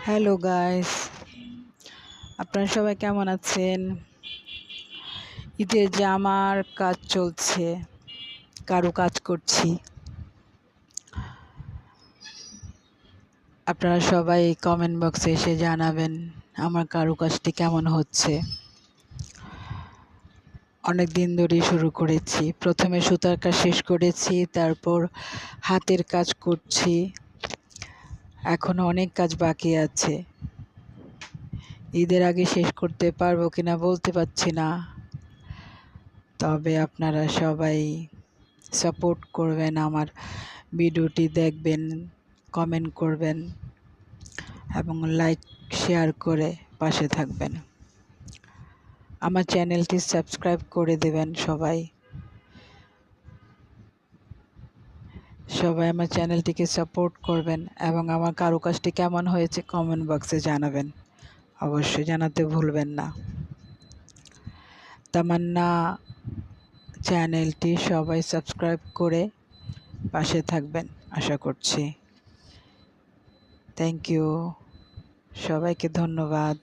Hello guys, আপনারা সবাই কেমন আছেন? ঈদের জামার কাজ চলছে, কাজ করছি। আপনারা সবাই কমেন্ট বক্সে এসে জানাবেন আমার কাজটি কেমন হচ্ছে। অনেক দিন ধরেই শুরু করেছি। প্রথমে সুতার কাজ শেষ করেছি, তারপর হাতের কাজ করছি। এখনো অনেক কাজ বাকি আছে। ঈদের আগে শেষ করতে পারবো কিনা বলতে পারছি না, তবে আপনারা সবাই সাপোর্ট করবেন, আমার ভিডিওটি দেখবেন, কমেন্ট করবেন এবং লাইক শেয়ার করে পাশে থাকবেন। আমার চ্যানেলটি সাবস্ক্রাইব করে দেবেন। সবাই আমার চ্যানেলটিকে সাপোর্ট করবেন এবং আমার কারুকাজটি কেমন হয়েছে কমেন্ট বক্সে জানাবেন। অবশ্যই জানাতে ভুলবেন না। তামান্না চ্যানেলটি সবাই সাবস্ক্রাইব করে পাশে থাকবেন আশা করছি। থ্যাংক ইউ, সবাইকে ধন্যবাদ।